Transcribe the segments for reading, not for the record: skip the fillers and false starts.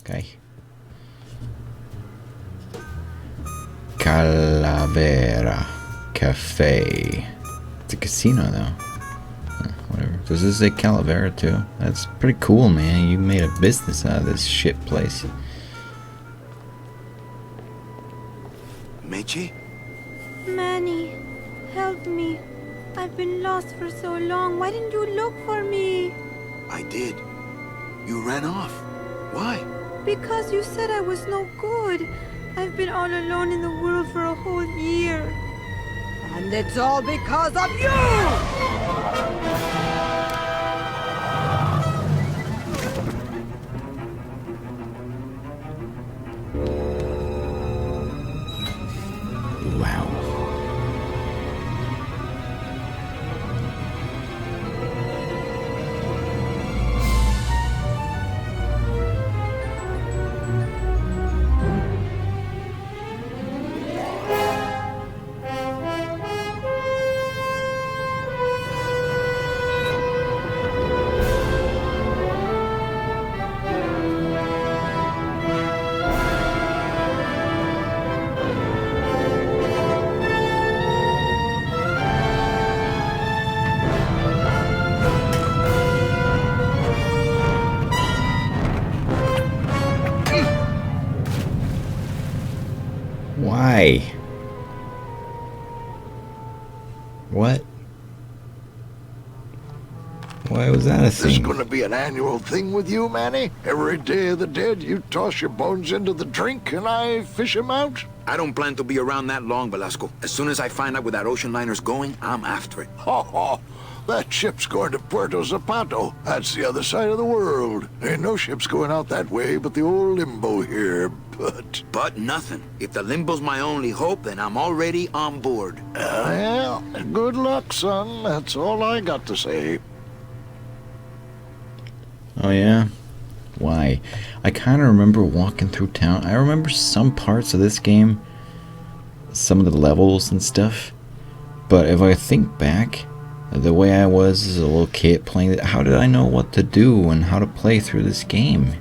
Okay. Calavera Cafe. It's a casino though. Whatever. Does this say Calavera too? That's pretty cool, man. You made a business out of this shit place. Meiji? Manny, help me. I've been lost for so long. Why didn't you look for me? I did. You ran off. Why? Because you said I was no good. I've been all alone in the world for a whole year. And it's all because of you! Wow. Why? What? Why was that a This thing? gonna be an annual thing with you, Manny? Every Day of the Dead, you toss your bones into the drink and I fish 'em out? I don't plan to be around that long, Velasco. As soon as I find out where that ocean liner's going, I'm after it. Ho ho! That ship's going to Puerto Zapato. That's the other side of the world. Ain't no ships going out that way but the old limbo here, but... But nothing. If the limbo's my only hope, then I'm already on board. Well, good luck, son. That's all I got to say. Oh yeah? Why? I kind of remember walking through town. I remember some parts of this game, some of the levels and stuff. But if I think back, the way I was as a little kid playing it, how did I know what to do and how to play through this game?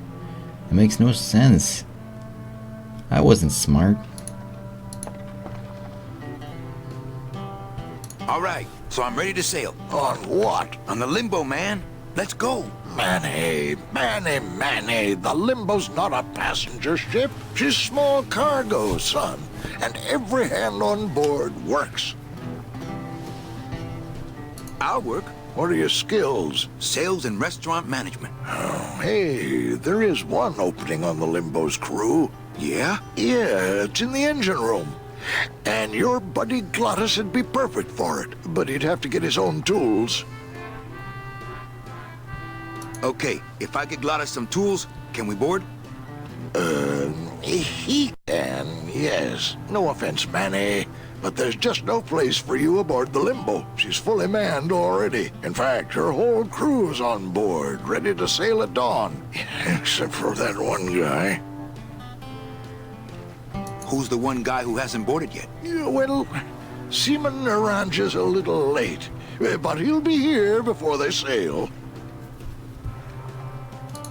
It makes no sense. I wasn't smart. All right, so I'm ready to sail. On what? On the limbo, man. Let's go. Manny, the Limbo's not a passenger ship. She's small cargo, son. And every hand on board works. I'll work. What are your skills? Sales and restaurant management. Oh, hey, there is one opening on the Limbo's crew. Yeah? Yeah, it's in the engine room. And your buddy Glottis would be perfect for it, but he'd have to get his own tools. Okay, if I could Glottis some tools, can we board? He can, yes. No offense, Manny, but there's just no place for you aboard the Limbo. She's fully manned already. In fact, her whole crew's on board, ready to sail at dawn. Except for that one guy. Who's the one guy who hasn't boarded yet? Yeah, well, Seaman Naranja's a little late, but he'll be here before they sail.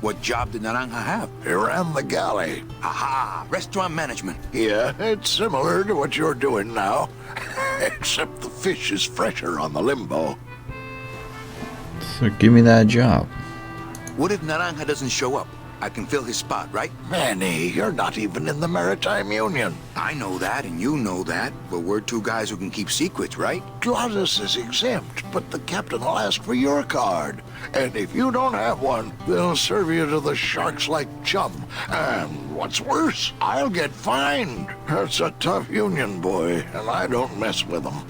What job did Naranja have? He ran the galley. Aha! Restaurant management. Yeah, it's similar to what you're doing now. Except the fish is fresher on the Limbo. So give me that job. What if Naranja doesn't show up? I can fill his spot, right? Manny, you're not even in the Maritime Union. I know that, and you know that, but we're two guys who can keep secrets, right? Glottis is exempt, but the captain will ask for your card. And if you don't have one, they'll serve you to the sharks like chum. And what's worse, I'll get fined. That's a tough union, boy, and I don't mess with them.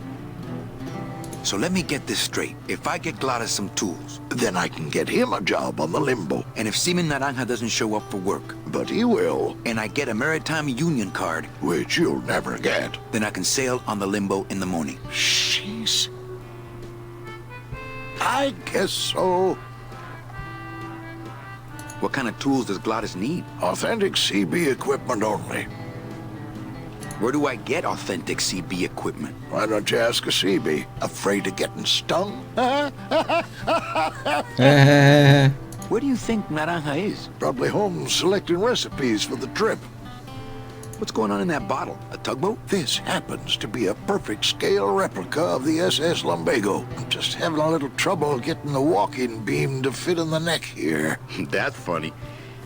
So let me get this straight. If I get Glottis some tools, Then I can get him a job on the Limbo. and if Seaman Naranja doesn't show up for work, But he will, and I get a Maritime Union card, which you'll never get. then I can sail on the Limbo in the morning. Jeez. I guess so. What kind of tools does Glottis need? Authentic CB equipment only. Where do I get authentic CB equipment? Why don't you ask a CB? Afraid of getting stung? Where do you think Naranja is? Probably home selecting recipes for the trip. What's going on in that bottle? A tugboat? This happens to be a perfect scale replica of the SS Lumbago. I'm just having a little trouble getting the walking beam to fit in the neck here. That's funny,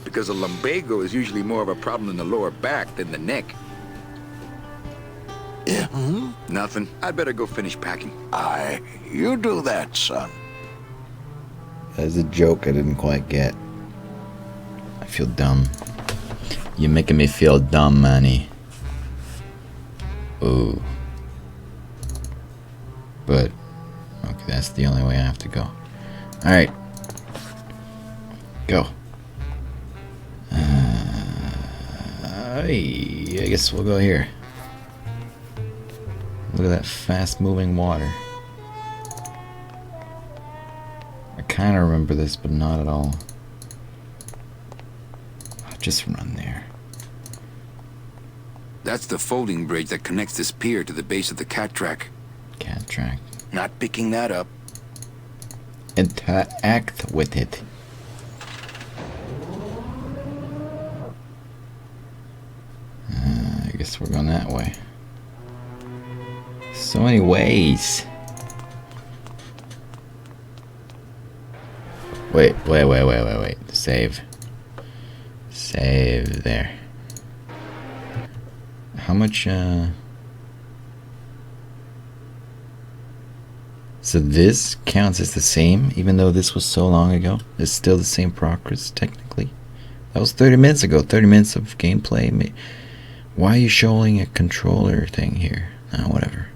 because a lumbago is usually more of a problem in the lower back than the neck. Yeah? Nothing. I'd better go finish packing. Aye, you do that, son. That's a joke I didn't quite get. I feel dumb. You're making me feel dumb, Manny. Ooh. But, okay, that's the only way I have to go. Alright. Go. I guess we'll go here. Look at that fast moving water. I kind of remember this, but not at all. I'll just run there. That's the folding bridge that connects this pier to the base of the cat track. Cat track. Not picking that up. Interact with it. I guess we're going that way. So many ways. Wait. Save. Save there. How much, So this counts as the same, even though this was so long ago? It's still the same progress, technically? That was 30 minutes ago, 30 minutes of gameplay. Why are you showing a controller thing here? Oh, whatever.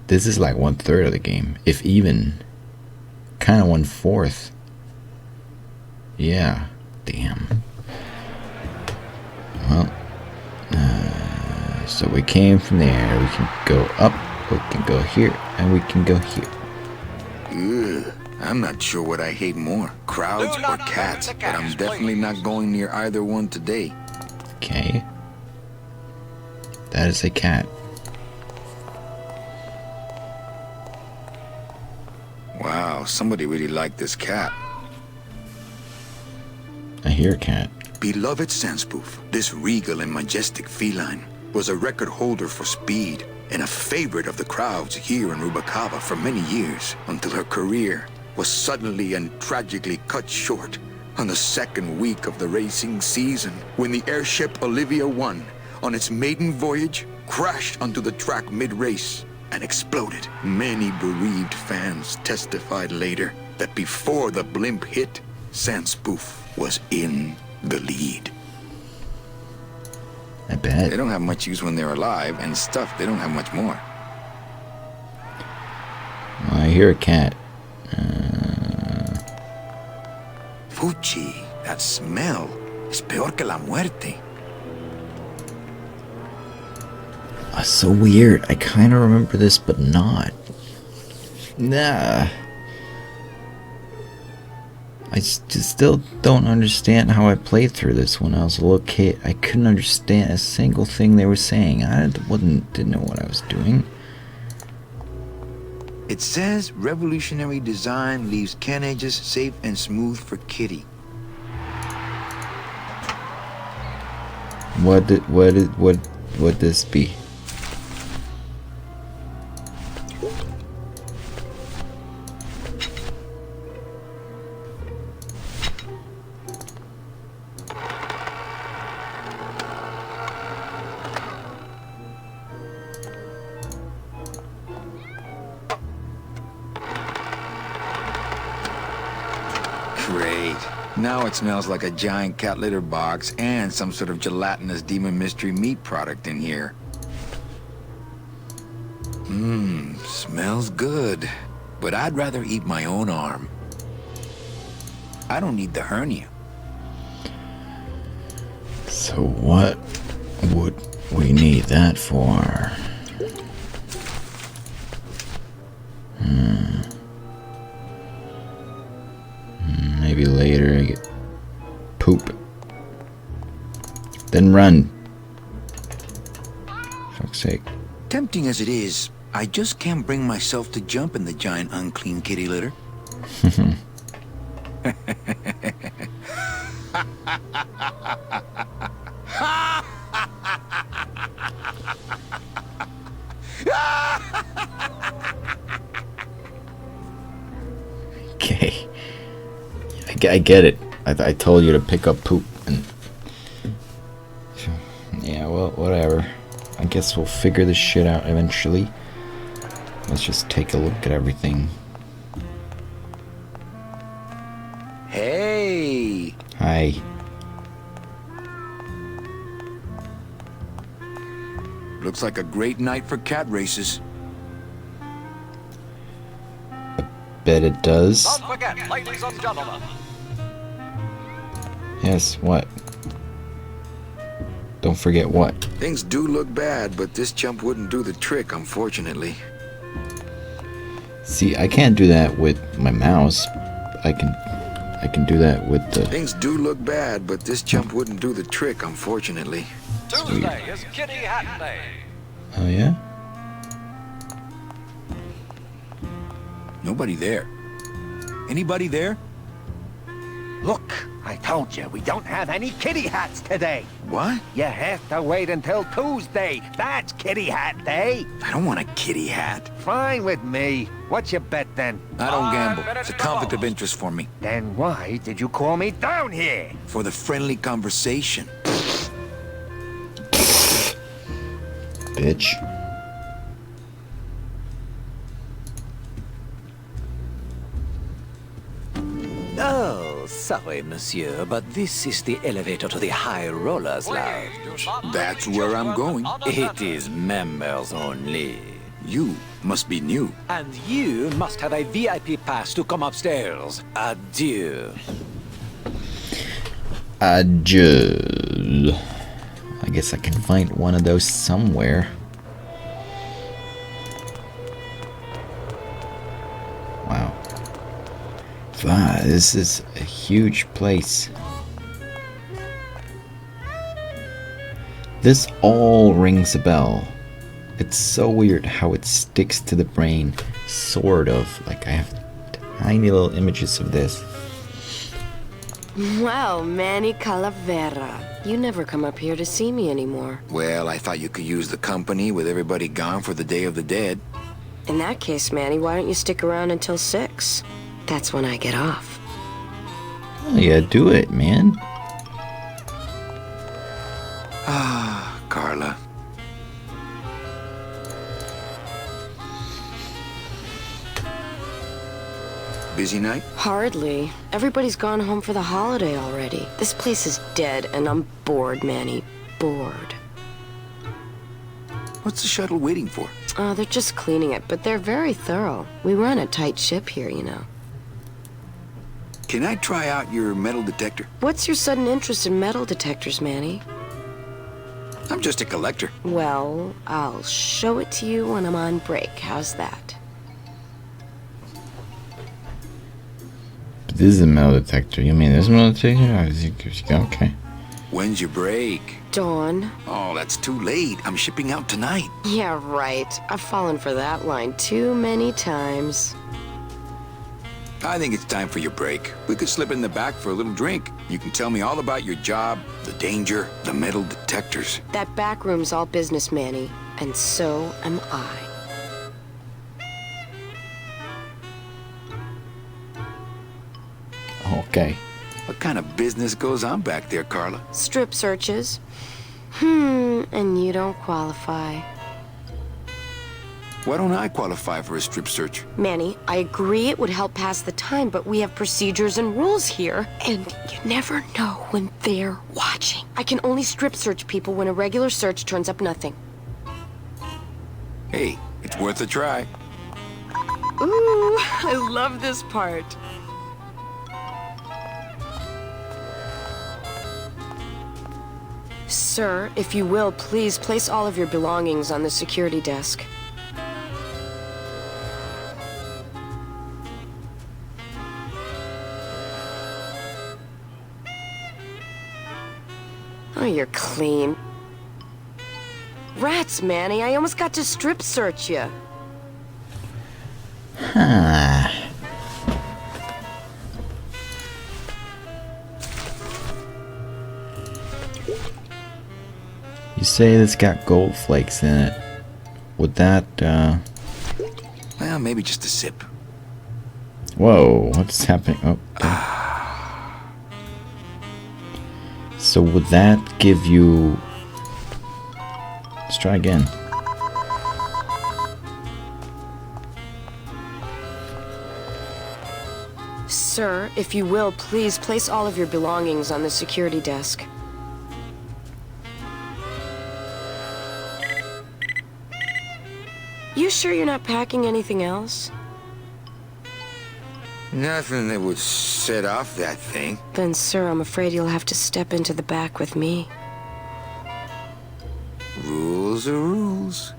This is like 1/3 of the game, if even. Kind of 1/4. Yeah, damn. Well, so we came from there. We can go up, we can go here, and we can go here. Ugh, I'm not sure what I hate more, crowds or cats, but I'm definitely not going near either one today. Okay. That is a cat. Wow, somebody really liked this cat. I hear a cat. Beloved Sandspoof, this regal and majestic feline was a record holder for speed and a favorite of the crowds here in Rubalcaba for many years, until her career was suddenly and tragically cut short on the second week of the racing season, when the airship Olivia 1, on its maiden voyage, crashed onto the track mid-race and exploded. Many bereaved fans testified later that before the blimp hit, Sandspoof was in the lead. I bet. They don't have much use when they're alive, and stuff, they don't have much more. Well, I hear a cat. Fuchi, that smell is peor que la muerte. So weird. I kind of remember this, but not. Nah. I still don't understand how I played through this when I was a little kid. I couldn't understand a single thing they were saying. I didn't know what I was doing. It says revolutionary design leaves can edges safe and smooth for Kitty. What this be? Great. Now it smells like a giant cat litter box and some sort of gelatinous demon mystery meat product in here. Smells good. But I'd rather eat my own arm. I don't need the hernia. So what would we need that for? Maybe later I get poop. Then run. Fuck's sake. Tempting as it is, I just can't bring myself to jump in the giant unclean kitty litter. Okay. I get it. I told you to pick up poop and... Yeah, well, whatever. I guess we'll figure this shit out eventually. Let's just take a look at everything. Hey! Hi. Looks like a great night for cat races. Bet it does. Don't forget, ladies and gentlemen. Yes, what? Don't forget what? Things do look bad, but this jump wouldn't do the trick, unfortunately. See, I can't do that with my mouse. I can do that with the... Things do look bad, but this jump wouldn't do the trick, unfortunately. Tuesday is Kitty Hat Day. Oh yeah? Nobody there. Anybody there? Look, I told you, we don't have any kitty hats today. What? You have to wait until Tuesday. That's Kitty Hat Day. I don't want a kitty hat. Fine with me. What's your bet then? I don't 5 gamble. minutes It's a to conflict of vote. interest for me. Then why did you call me down here? For the friendly conversation. Bitch. Oh, sorry, monsieur, but this is the elevator to the High Rollers Please Lounge. do not That's leave where children I'm going. It is members only. You must be new. And you must have a VIP pass to come upstairs. Adieu. Adieu. I guess I can find one of those somewhere. Wow. Wow, this is a huge place. This all rings a bell. It's so weird how it sticks to the brain, sort of. Like I have tiny little images of this. Well, Manny Calavera, you never come up here to see me anymore. Well, I thought you could use the company with everybody gone for the Day of the Dead. In that case, Manny, why don't you stick around until 6? That's when I get off. Oh yeah, do it, man. Ah, Carla. Busy night? Hardly. Everybody's gone home for the holiday already. This place is dead, and I'm bored, Manny. Bored. What's the shuttle waiting for? They're just cleaning it, but they're very thorough. We run a tight ship here, you know. Can I try out your metal detector? What's your sudden interest in metal detectors, Manny? I'm just a collector. Well, I'll show it to you when I'm on break. How's that? This is a metal detector. You mean this metal detector? Or is it... Okay. When's your break? Dawn. Oh, that's too late. I'm shipping out tonight. Yeah, right. I've fallen for that line too many times. I think it's time for your break. We could slip in the back for a little drink. You can tell me all about your job, the danger, the metal detectors. That back room's all business, Manny. And so am I. Okay. What kind of business goes on back there, Carla? Strip searches. And you don't qualify. Why don't I qualify for a strip search? Manny, I agree it would help pass the time, but we have procedures and rules here. And you never know when they're watching. I can only strip search people when a regular search turns up nothing. Hey, it's worth a try. Ooh, I love this part. Sir, if you will, please place all of your belongings on the security desk. Oh, you're clean. Rats, Manny, I almost got to strip search you. You say it's got gold flakes in it. Would that, Well, maybe just a sip. Whoa, what's happening? Oh, okay. So would that give you... Let's try again. Sir, if you will, please place all of your belongings on the security desk. You sure you're not packing anything else? Nothing that would set off that thing. Then, sir, I'm afraid you'll have to step into the back with me. Rules are rules.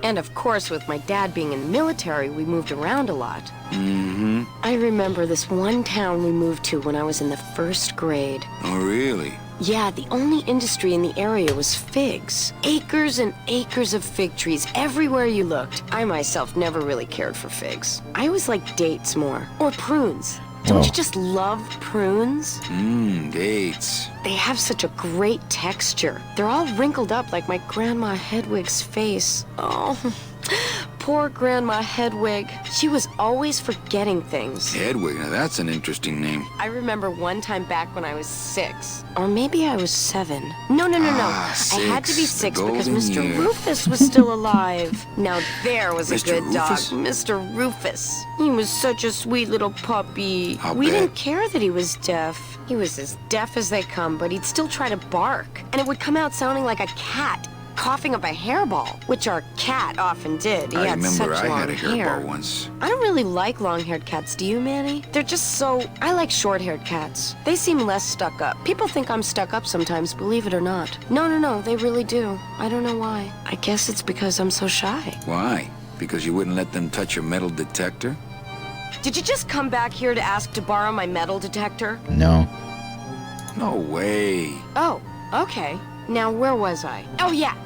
And of course, with my dad being in the military, we moved around a lot. Mm-hmm. I remember this one town we moved to when I was in the 1st grade. Oh, really? Yeah, the only industry in the area was figs. Acres and acres of fig trees everywhere you looked. I myself never really cared for figs. I always liked dates more. Or prunes. Don't Whoa. you just love prunes? Dates. They have such a great texture. They're all wrinkled up like my Grandma Hedwig's face. Oh, poor Grandma Hedwig. She was always forgetting things. Hedwig, now that's an interesting name. I remember one time back when I was 6. Or maybe I was 7. No. I had to be 6, the 6 because golden Mr. year. Rufus was still alive. Now there was a Mr. good Rufus? dog. Mr. Rufus. He was such a sweet little puppy. I'll We bet. didn't care that he was deaf. He was as deaf as they come, but he'd still try to bark. And it would come out sounding like a cat coughing up a hairball, which our cat often did. He I had such remember I long had a hair. hairball once. I don't really like long-haired cats, do you, Manny? They're just so... I like short-haired cats. They seem less stuck up. People think I'm stuck up sometimes, believe it or not. No, they really do. I don't know why. I guess it's because I'm so shy. Why? Because you wouldn't let them touch your metal detector? Did you just come back here to ask to borrow my metal detector? No. No way. Oh, okay. Now, where was I? Oh, yeah.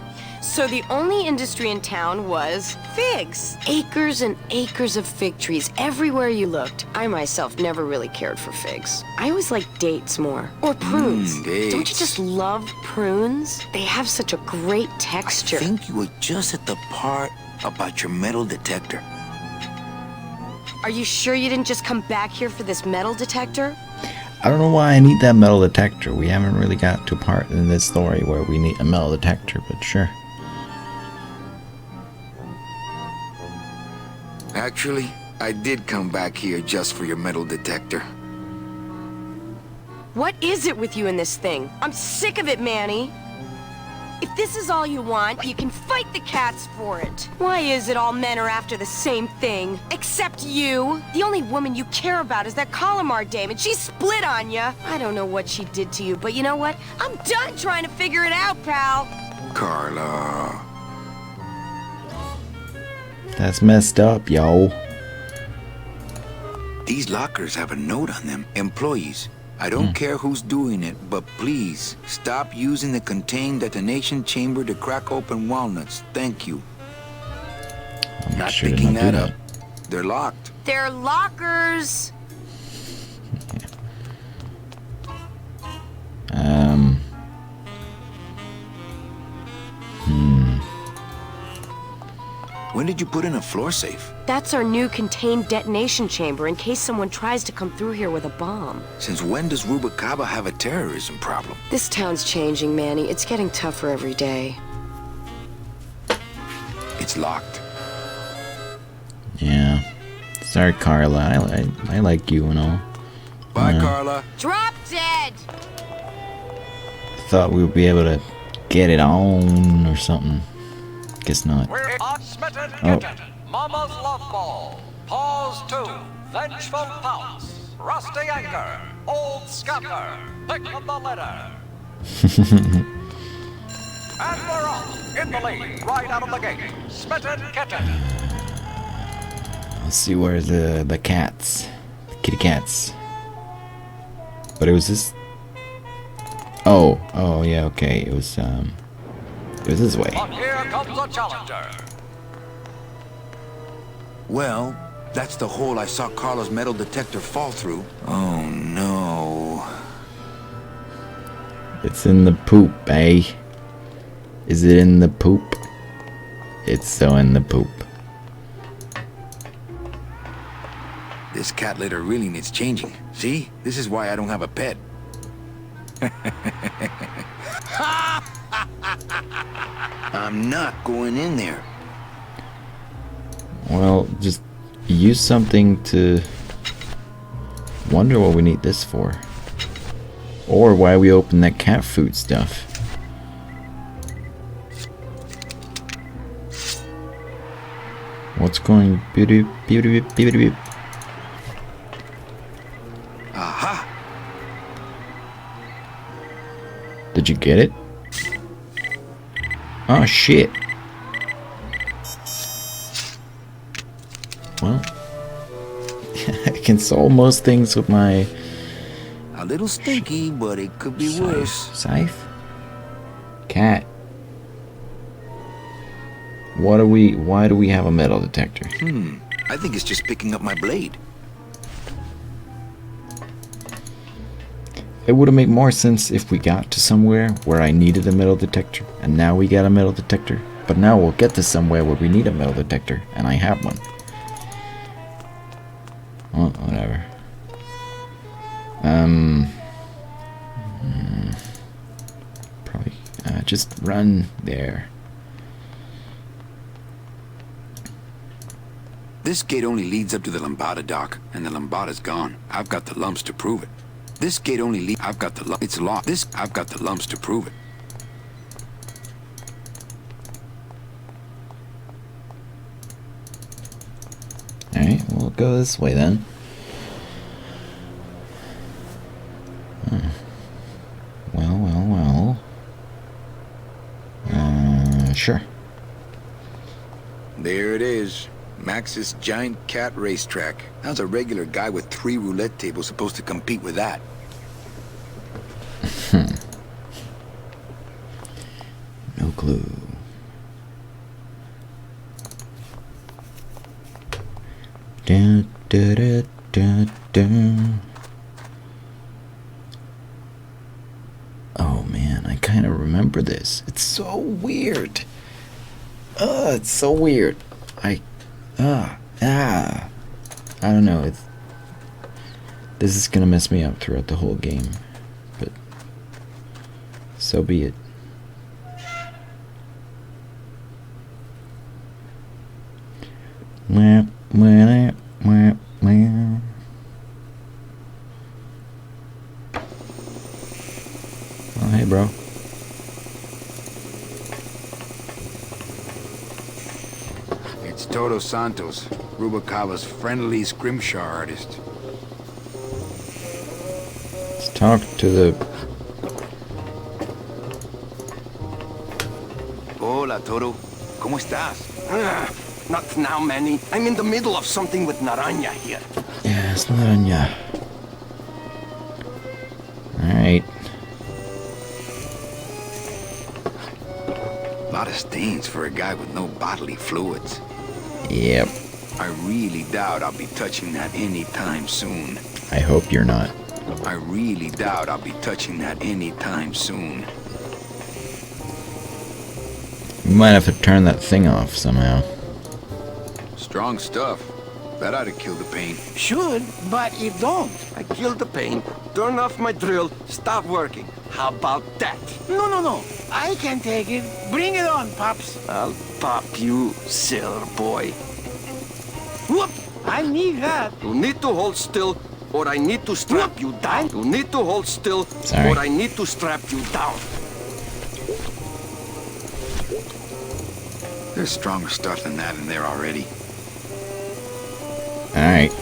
So the only industry in town was figs. Acres and acres of fig trees everywhere you looked. I myself never really cared for figs. I always liked dates more. Or prunes. Dates. Don't you just love prunes? They have such a great texture. I think you were just at the part about your metal detector. Are you sure you didn't just come back here for this metal detector? I don't know why I need that metal detector. We haven't really got to a part in this story where we need a metal detector, but sure. Actually, I did come back here just for your metal detector. What is it with you in this thing? I'm sick of it, Manny. If this is all you want, you can fight the cats for it. Why is it all men are after the same thing? Except you. The only woman you care about is that Calamar dame, and she split on you. I don't know what she did to you, but you know what? I'm done trying to figure it out, pal. Carla. That's messed up, yo. These lockers have a note on them. Employees. I don't care who's doing it, but please stop using the contained detonation chamber to crack open walnuts. Thank you. I'll make Not sure to picking not do that up. They're locked. They're lockers. When did you put in a floor safe? That's our new contained detonation chamber in case someone tries to come through here with a bomb. Since when does Rubacaba have a terrorism problem? This town's changing, Manny. It's getting tougher every day. It's locked. Yeah. Sorry, Carla. I like you and all. Bye, Yeah. Carla. Drop dead! Thought we would be able to get it on or something. Guess not. We're on Smitten Oh. Kitten, Mama's Love Ball, Paws 2, Vengeful Pounce, Rusty Anchor, Old Scamper, Pick of the Litter. And we're off, in the lead, right out of the gate, Smitten Kitten. Let's see where the cats, the kitty cats. But it was this. Oh yeah, okay. It was this way. But here comes a challenger. Well, that's the hole I saw Carla's metal detector fall through. Oh, no. It's in the poop, eh? Is it in the poop? It's so in the poop. This cat litter really needs changing. See? This is why I don't have a pet. I'm not going in there. Well, just use something to wonder what we need this for. Or why we open that cat food stuff. What's going beauty beauty beauty beauty? Aha! Did you get it? Oh shit. Well, I can solve most things with my A little stinky, but it could be worse. scythe. Cat. Why do we have a metal detector? I think it's just picking up my blade. It would have made more sense if we got to somewhere where I needed a metal detector, and now we got a metal detector. But now we'll get to somewhere where we need a metal detector, and I have one. Well, whatever. Probably just run there. This gate only leads up to the Lambada dock, and the Lambada's gone. I've got the lumps to prove it. This gate only leads. I've got the it's locked. I've got the lumps to prove it. Alright, we'll go this way then. Well. Sure. There it is. Max's giant cat racetrack. How's a regular guy with 3 roulette tables supposed to compete with that? No clue. Da, da, da, da, da. Oh man, I kind of remember this. It's so weird. It's so weird. I don't know. This is gonna mess me up throughout the whole game, but so be it. Oh, hey, bro. It's Toto Santos, Rubalcaba's friendly scrimshaw artist. Let's talk to the... Hola, Toto. ¿Cómo estás? Not now, Manny. I'm in the middle of something with Naranja here. Yeah, it's not on ya. Alright. Lot of stains for a guy with no bodily fluids. Yep. I really doubt I'll be touching that anytime soon. I hope you're not. I really doubt I'll be touching that anytime soon. We might have to turn that thing off somehow. Strong stuff. That ought to kill the pain. Should, but it don't. I killed the pain, turn off my drill, stop working. How about that? No. I can take it. Bring it on, Pops. I'll pop you, sailor boy. Whoop! I need that. You need to hold still, or I need to strap you down. You need to hold still, Sorry. or I need to strap you down. There's stronger stuff than that in there already. Alright.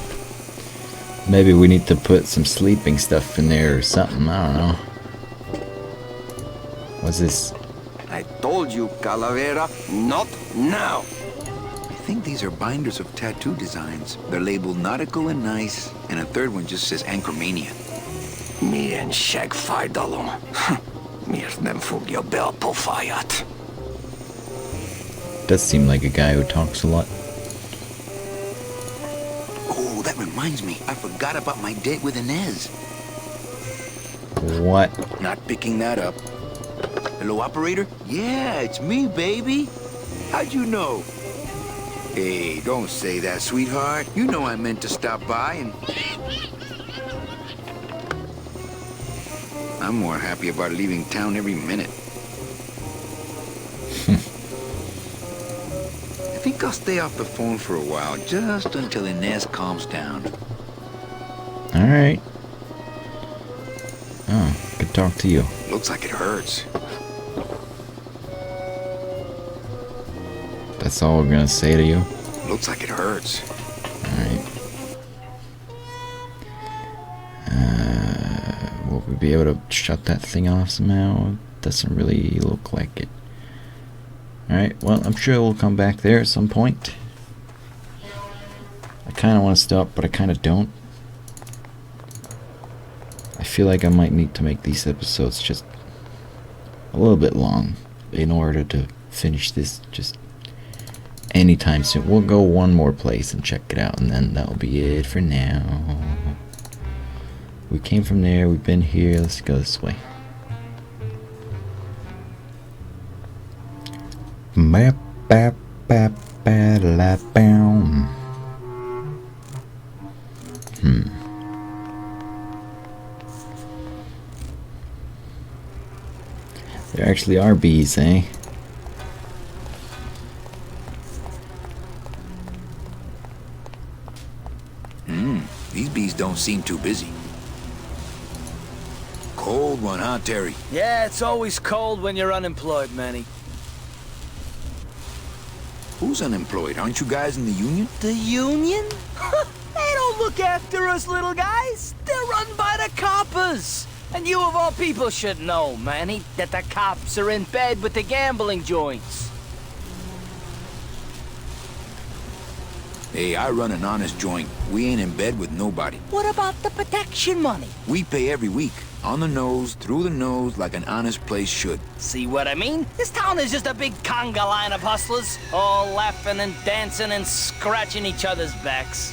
Maybe we need to put some sleeping stuff in there or something. I don't know. What's this? I told you, Calavera, not now. I think these are binders of tattoo designs. They're labeled nautical and nice, and a third one just says Anchormania. Me and Shag Fidalum. Mir nem fogja be a pofáját. Does seem like a guy who talks a lot. Oh, that reminds me. I forgot about my date with Inez. What? Not picking that up. Hello, operator? Yeah, it's me, baby. How'd you know? Hey, don't say that, sweetheart. You know I meant to stop by and... I'm more happy about leaving town every minute. I think I'll stay off the phone for a while, just until Inez calms down. Alright. Oh, good talk to you. Looks like it hurts. That's all we're gonna say to you? Looks like it hurts. Alright. Will we be able to shut that thing off somehow? Doesn't really look like it. Alright, well, I'm sure we'll come back there at some point. I kinda wanna stop, but I kinda don't. I feel like I might need to make these episodes just a little bit long in order to finish this just anytime soon. We'll go one more place and check it out, and then that'll be it for now. We came from there, we've been here, let's go this way. There actually are bees, eh? These bees don't seem too busy. Cold one, huh, Terry? Yeah, it's always cold when you're unemployed, Manny. Who's unemployed? Aren't you guys in the union? The union? They don't look after us little guys. They're run by the coppers. And you of all people should know, Manny, that the cops are in bed with the gambling joints. Hey, I run an honest joint. We ain't in bed with nobody. What about the protection money? We pay every week. On the nose, through the nose, like an honest place should. See what I mean? This town is just a big conga line of hustlers, all laughing and dancing and scratching each other's backs.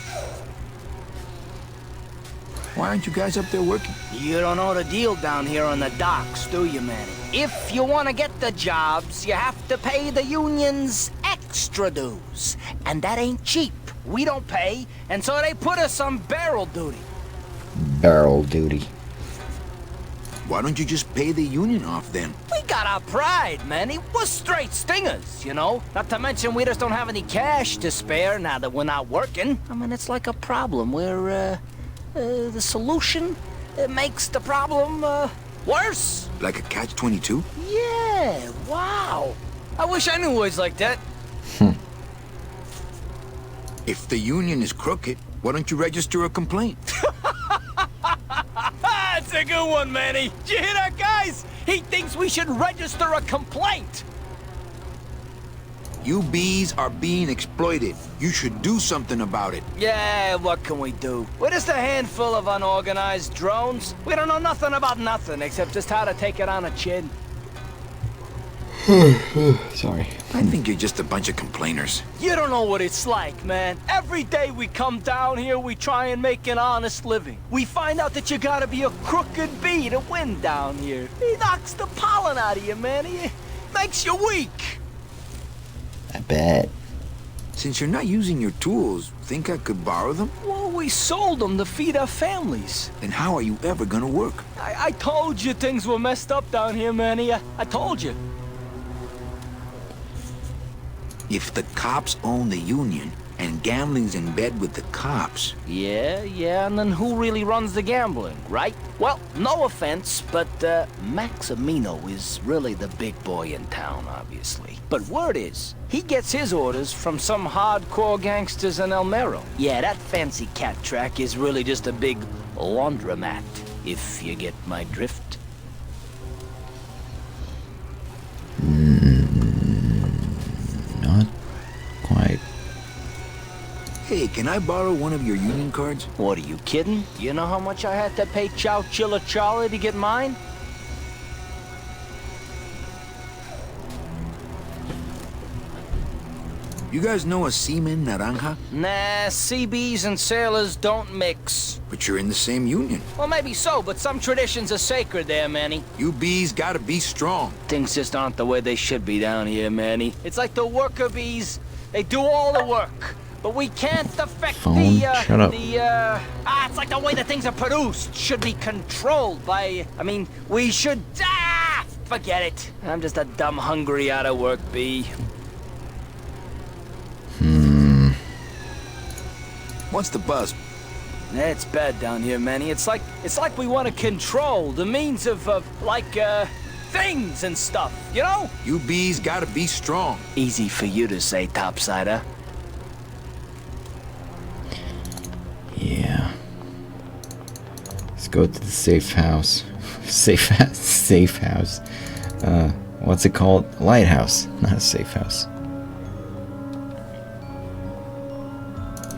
Why aren't you guys up there working? You don't know the deal down here on the docks, do you, Manny? If you want to get the jobs, you have to pay the unions extra dues. And that ain't cheap. We don't pay, and so they put us on barrel duty. Barrel duty. Why don't you just pay the union off then? We got our pride, Manny. We're straight stingers, you know? Not to mention we just don't have any cash to spare now that we're not working. I mean, it's like a problem where, the solution makes the problem, worse. Like a catch-22? Yeah, wow. I wish I knew words like that. If the union is crooked, why don't you register a complaint? That's a good one, Manny. Did you hear that, guys? He thinks we should register a complaint. You bees are being exploited. You should do something about it. Yeah, what can we do? We're just a handful of unorganized drones. We don't know nothing about nothing except just how to take it on a chin. Sorry. I think you're just a bunch of complainers. You don't know what it's like, man. Every day we come down here, we try and make an honest living. We find out that you gotta be a crooked bee to win down here. He knocks the pollen out of you, man. He makes you weak. I bet. Since you're not using your tools, think I could borrow them? Well, we sold them to feed our families. Then how are you ever gonna work? I told you things were messed up down here, Manny. I told you. If the cops own the union, and gambling's in bed with the cops... Yeah, and then who really runs the gambling, right? Well, no offense, but, Maximino is really the big boy in town, obviously. But word is, he gets his orders from some hardcore gangsters in El Mero. Yeah, that fancy cat track is really just a big laundromat, if you get my drift. Not quite. Hey, can I borrow one of your union cards? What, are you kidding? You know how much I had to pay Chow Chilla Charlie to get mine? You guys know a seaman, Naranja? Nah, CBs and sailors don't mix. But you're in the same union. Well, maybe so, but some traditions are sacred there, Manny. You bees gotta be strong. Things just aren't the way they should be down here, Manny. It's like the worker bees. They do all the work. But we can't affect Phone, shut up. it's like the way that things are produced should be controlled by, we should, forget it. I'm just a dumb, hungry, out-of-work bee. What's the buzz? It's bad down here, Manny. It's like we want to control the means of things and stuff, you know? You bees gotta be strong. Easy for you to say, topsider. Yeah. Let's go to the safe house. Safe house. What's it called? Lighthouse, not a safe house.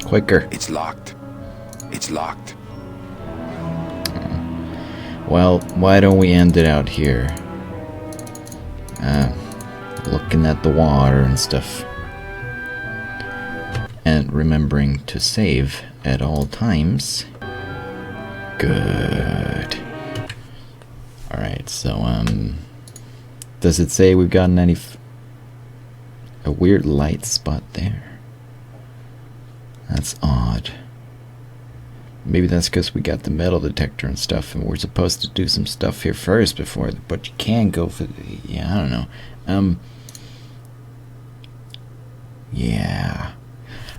Quicker. It's locked. It's locked. Well, why don't we end it out here? Looking at the water and stuff. And remembering to save at all times. Good. Alright, so, does it say we've gotten any... a weird light spot there? That's odd. Maybe that's because we got the metal detector and stuff, and we're supposed to do some stuff here first before, but you can go for the, yeah, I don't know. Yeah.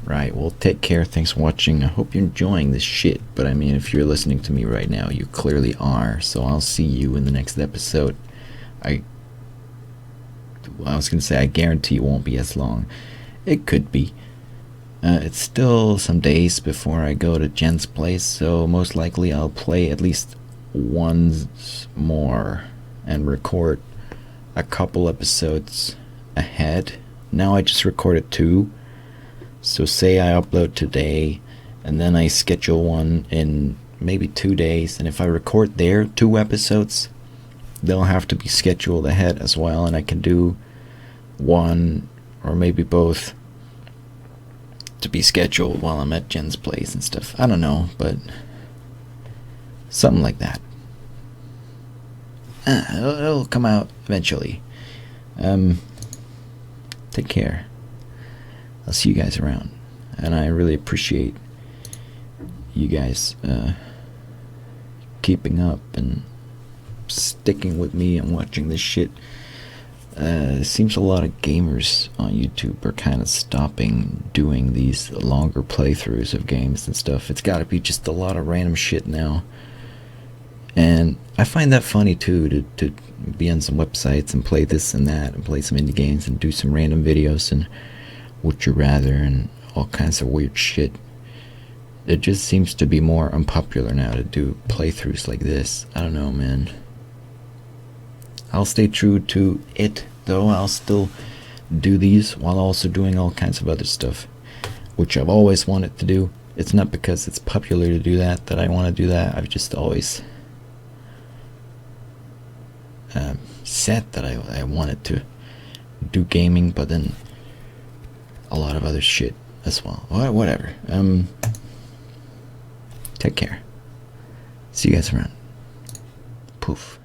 Right, well, take care. Thanks for watching. I hope you're enjoying this shit, but I mean, if you're listening to me right now, you clearly are, so I'll see you in the next episode. I was gonna say, I guarantee it won't be as long. It could be. It's still some days before I go to Jen's place, so most likely I'll play at least once more and record a couple episodes ahead. Now I just recorded 2, so say I upload today and then I schedule one in maybe 2 days, and if I record there 2 episodes, they'll have to be scheduled ahead as well, and I can do one or maybe both to be scheduled while I'm at Jen's place and stuff. I don't know, but something like that. It'll come out eventually. Take care. I'll see you guys around, and I really appreciate you guys keeping up and sticking with me and watching this shit. It seems a lot of gamers on YouTube are kind of stopping doing these longer playthroughs of games and stuff. It's got to be just a lot of random shit now. And I find that funny too, to be on some websites and play this and that and play some indie games and do some random videos and Would You Rather and all kinds of weird shit. It just seems to be more unpopular now to do playthroughs like this. I don't know, man. I'll stay true to it, though. I'll still do these while also doing all kinds of other stuff, which I've always wanted to do. It's not because it's popular to do that I want to do that. I've just always said that I wanted to do gaming, but then a lot of other shit as well. Whatever. Take care. See you guys around. Poof.